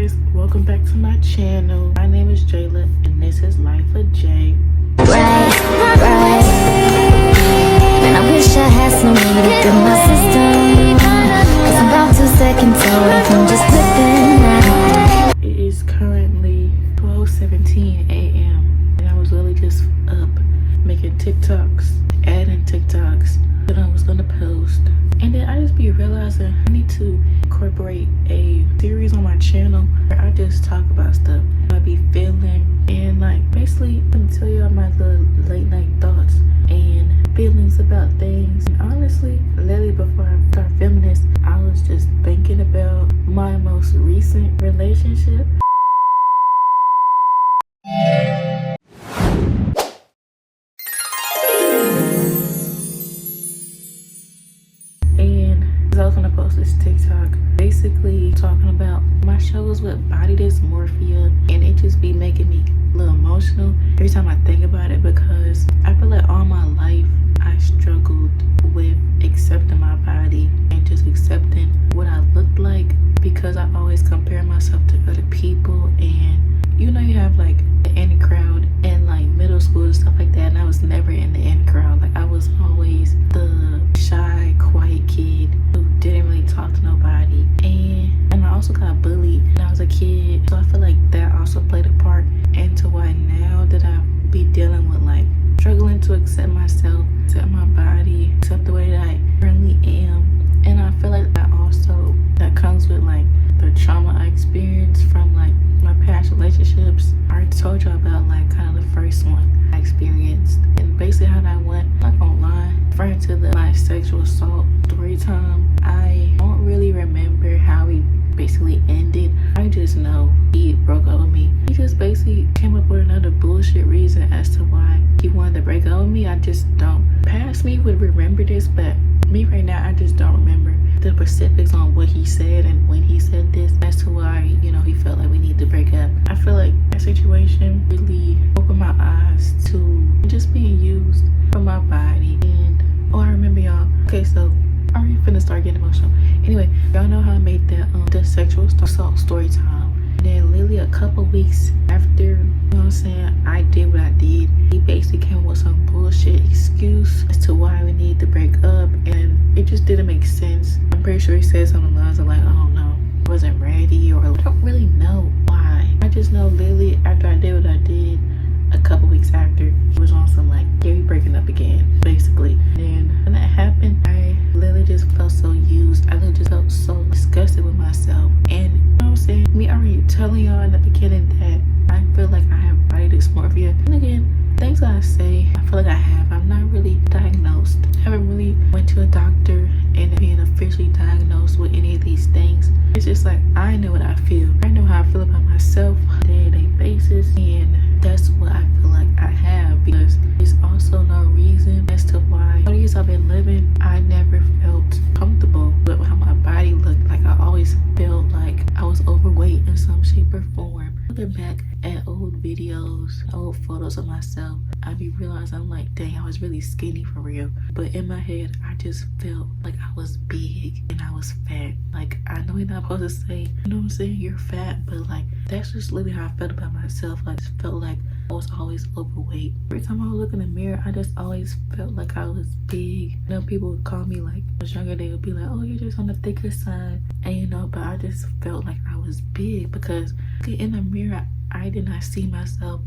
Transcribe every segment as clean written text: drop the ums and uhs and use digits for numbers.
guys, welcome back to my channel. My name is Jayla and this is Life of Jay. Right. Man, I wish I had some weed in my system, 'cause I'm about to second away from just flipping out. It is currently 12:17 a.m. and I was literally just up making TikToks, adding TikToks that I was gonna post. And then I just be realizing I need to incorporate a series on my channel where I just talk about stuff I be feeling and like basically I'm gonna tell y'all my little late night thoughts and feelings about things. And honestly, literally before I start filming this, I was just thinking about my most recent relationship. I was gonna post this TikTok basically talking about my struggles with body dysmorphia, and it just be making me a little emotional every time I think about it, because I feel like all my life I struggled with accepting my body and just accepting what I looked like, because I always compare myself to other people. And you know, you have like the in crowd and like middle school and stuff like that, and I was never in the in crowd. Like I was always the shy, quiet kid who didn't really talk to nobody, and I also got bullied when I was a kid. So I feel like that also played a part into why now that I be dealing with like struggling to accept myself, accept my body, accept the way that I currently am. And I feel like that comes with like the trauma I experienced from like my past relationships. I already told y'all about like kind of the first one I experienced, and basically how that went. I'm not gonna lie, referring to my sexual assault story time, I don't really remember how we basically ended. I just know he broke up with me. He just basically came up with another bullshit reason as to why he wanted to break up with me. I just don't. Past me would remember this, but me right now, I just don't remember the specifics on what he said and when he said this as to why, you know, he felt like we need to break up. I feel like that situation really opened my eyes to just being used for my body. And I remember y'all. Okay, so I already finna start getting emotional. Anyway, y'all know how I made that the sexual assault story time. And then literally a couple weeks after, you know what I'm saying, I did what I did, he basically came with some bullshit excuse as to why we need to break up, and it just didn't make sense. I'm pretty sure he said something along the lines of like, I don't know, I wasn't ready, or I don't really know why. I just know literally after I did what I did, a couple weeks after, he was on some like, yeah, we breaking up again, basically. And when that happened, I literally just felt so used. I literally just felt so disgusted with myself. And you know what I'm saying? Me already telling y'all in the beginning that I feel like I have body dysmorphia. And again, things I say, I feel like I have. I'm not really diagnosed. I haven't really went to a doctor and being officially diagnosed with any of these things. It's just like, I know what I feel. I know how I feel about myself on a day-to-day basis. And that's what I feel like I have, because there's also no reason as to why all the years I've been living, I never felt comfortable with how my body looked. Like I always felt like I was overweight in some shape or form. Looking back at old videos, old photos of myself, I be realizing I'm like, dang, I was really skinny for real. But in my head, I just felt like I was big and I was fat. Like, I know you're not supposed to say, you know what I'm saying, you're fat, but like, that's just literally how I felt about myself. Like, I just felt like I was always overweight. Every time I would look in the mirror, I just always felt like I was big. You know, people would call me, like, when I was younger, they would be like, oh, you're just on the thicker side. And you know, but I just felt like I was big, because in the mirror, I did not see myself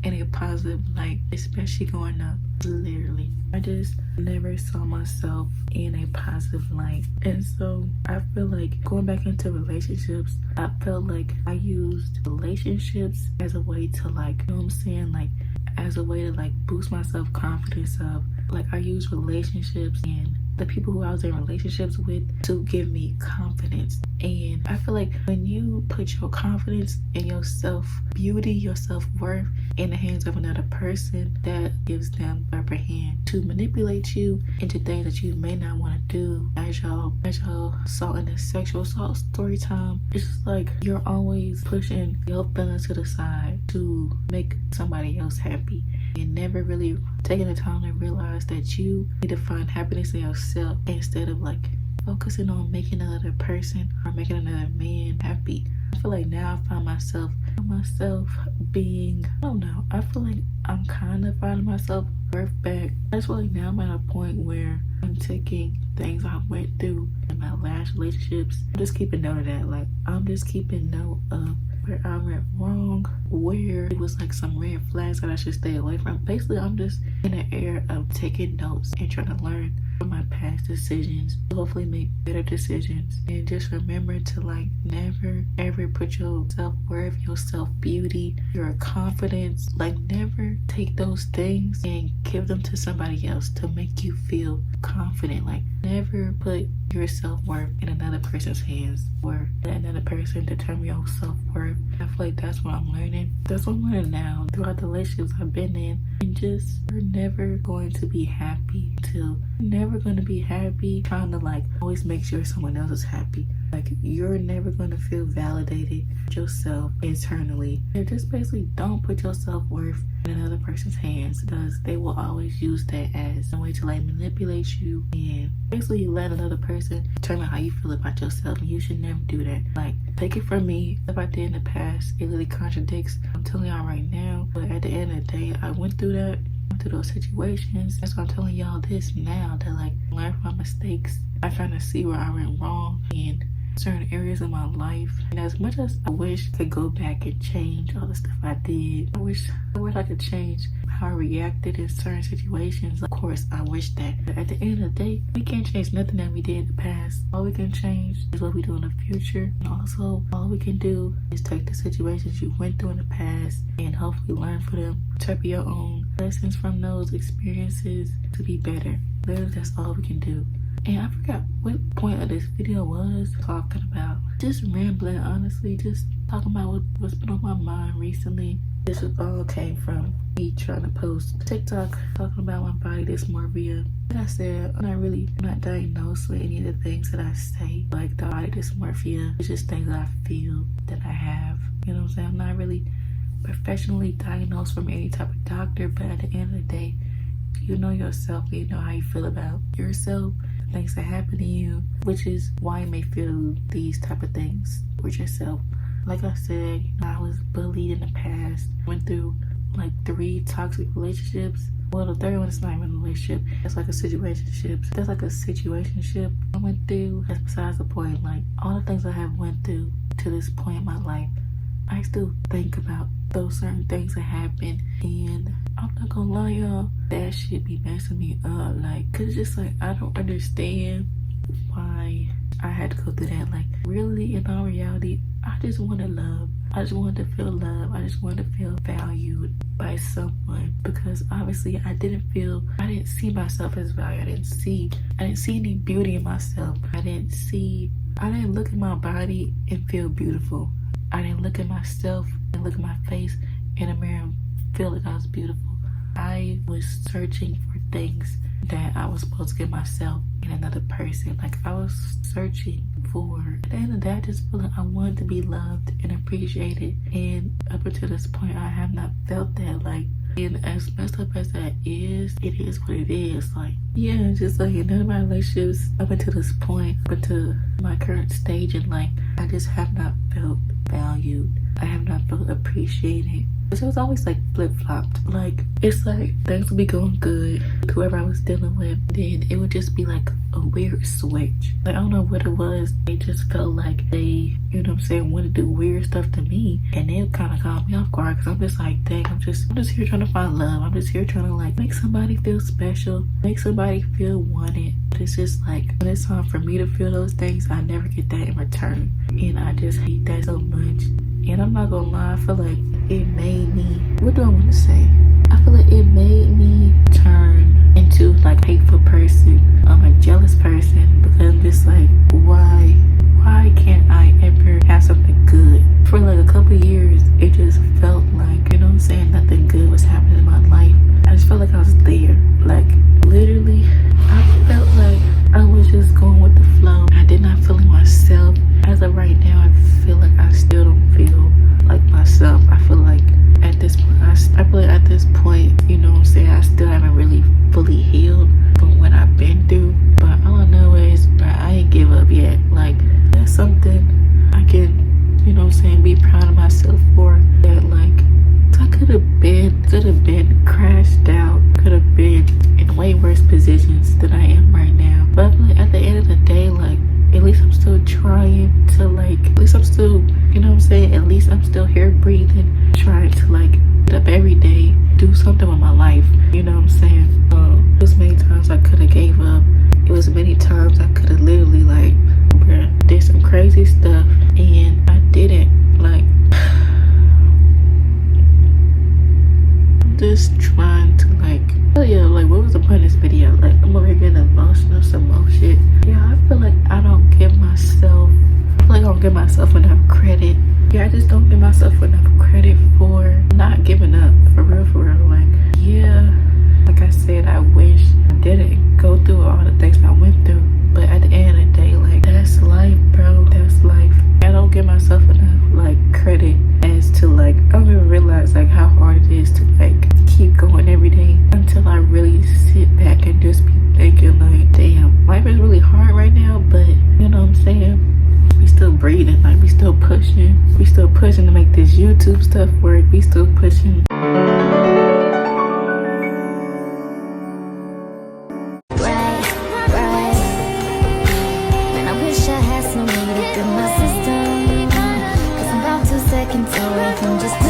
in a positive light, especially growing up. Literally, I just never saw myself in a positive light. And so I feel like going back into relationships, I felt like I used relationships as a way to, like, you know what I'm saying, like as a way to like boost my self-confidence up. Like I used relationships and the people who I was in relationships with to give me confidence. And I feel like when you put your confidence and your self-beauty, your self-worth in the hands of another person, that gives them the upper hand to manipulate you into things that you may not want to do. As y'all saw in the sexual assault story time, it's just like you're always pushing your feelings to the side to make somebody else happy, and never really taking the time to realize that you need to find happiness in yourself instead of like focusing on making another person or making another man happy. I feel like now I find myself being, I don't know, I feel like I'm kind of finding myself worth back. I just feel like now I'm at a point where I'm taking things I went through in my last relationships. I'm just keeping note of that. Like, I'm just keeping note of where I went wrong, where it was like some red flags that I should stay away from. Basically, I'm just in the era of taking notes and trying to learn from my past decisions, hopefully make better decisions, and just remember to like never ever put your self-worth, your self-beauty, your confidence, like never take those things and give them to somebody else to make you feel confident. Like never put your self-worth in another person's hands or let another person determine your self-worth. I feel like that's what I'm learning. That's what I'm learning now throughout the relationships I've been in. And just, you're never going to be happy till never going to be happy trying to like always make sure someone else is happy. Like you're never going to feel validated yourself internally. And just basically don't put your self-worth in another person's hands, because they will always use that as a way to like manipulate you and basically let another person determine how you feel about yourself. And you should never do that. Like, take it from me, stuff I did in the past, it really contradicts what I'm telling y'all right now. But at the end of the day, I went through that, to those situations. That's why I'm telling y'all this now, to like learn from my mistakes. I trying to see where I went wrong in certain areas of my life. And as much as I wish I could go back and change all the stuff I did, I wish I could change how I reacted in certain situations. Of course, I wish that. But at the end of the day, we can't change nothing that we did in the past. All we can change is what we do in the future. And also, all we can do is take the situations you went through in the past and hopefully learn from them. Interpret your own lessons from those experiences to be better. Literally, that's all we can do. And I forgot what point of this video was talking about. Just rambling, honestly. Just talking about what's been on my mind recently. This all came from me trying to post TikTok talking about my body dysmorphia. Like I said, I'm not diagnosed with any of the things that I say. Like the body dysmorphia, it's just things that I feel that I have. You know what I'm saying? I'm not really professionally diagnosed from any type of doctor, but at the end of the day, you know yourself, you know how you feel about yourself, the things that happen to you, which is why you may feel these type of things with yourself. Like I said, I was bullied in the past, went through like 3 toxic relationships. Well, the third one is not even a relationship. It's like a situationship. That's like a situationship I went through. That's besides the point. Like all the things I have went through to this point in my life, I still think about those certain things that happened, and I'm not gonna lie, y'all, that shit be messing me up. Like, cause it's just like I don't understand why I had to go through that. Like, really, in all reality, I just wanted love. I just wanted to feel love. I just wanted to feel valued by someone, because obviously I didn't see myself as valued. I didn't see any beauty in myself. I didn't look at my body and feel beautiful. I didn't look at myself and look at my face in a mirror and feel like I was beautiful. I was searching for things that I was supposed to give myself in another person. Like I was searching for, at the end of the day, I just feel like I wanted to be loved and appreciated. And up until this point, I have not felt that. Like, and as messed up as that is, it is what it is. Like, yeah, just like in none of my relationships up until this point, up until my current stage in life, I just have not felt valued. I have not felt appreciated. It was always like flip-flopped. Like, it's like things would be going good with whoever I was dealing with, then it would just be like a weird switch. Like, I don't know what it was. They just felt like they, you know what I'm saying, wanted to do weird stuff to me, and it kind of caught me off guard, because I'm just like, dang, I'm just here trying to find love. I'm just here trying to like make somebody feel special, make somebody feel wanted. But it's just like when it's time for me to feel those things, I never get that in return, and I just hate that so much. And I'm not gonna lie, I feel like it made me, what do I want to say? I feel like it made me turn into like a hateful person. I'm a jealous person, because I'm just like, why can't I ever have something good? For like a couple of years, it just felt like, you know what I'm saying, nothing good was happening in my life. I just felt like I was there. Like, literally, I felt like I was just going with the flow. I did not feel like myself. As of right now, I feel like I still don't feel like myself. I feel like at this point, you know what I'm saying, I still haven't really fully healed from what I've been through. But all I know is, I ain't give up yet. Like, that's something I can, you know what I'm be proud of myself for that. Like, I could have been crashed out, could have been in way worse positions than I am right now. But like, at the end of the day, like, at least I'm still trying to, like, at least I'm still, you know what I'm saying? At least I'm still here breathing, trying to, like, get up every day, do something with my life. You know what I'm saying? It was many times I could have gave up. It was many times I could have literally, like, bruh, did some crazy stuff, and I didn't. Like, I'm just trying to, like, oh yeah, like, what was the point of this video? Like, I'm over here getting emotional, some more shit. Yeah, I feel like I don't give myself, I feel like I don't give myself enough credit. Yeah, I just don't give myself enough credit for not giving up, for real, for real. Like, yeah, like I said, I wish I didn't go through all the things I went through, but at the end of the day, like, that's life, bro, that's life. I don't give myself enough, like, credit as to, like, I don't even realize, like, how hard it is to, like, keep going every day until I really sit back and just be thinking, like, damn, life is really hard right now, but, you know what I'm saying? We still breathing, like, we still pushing to make this YouTube stuff work. We still pushing. Seconds away from just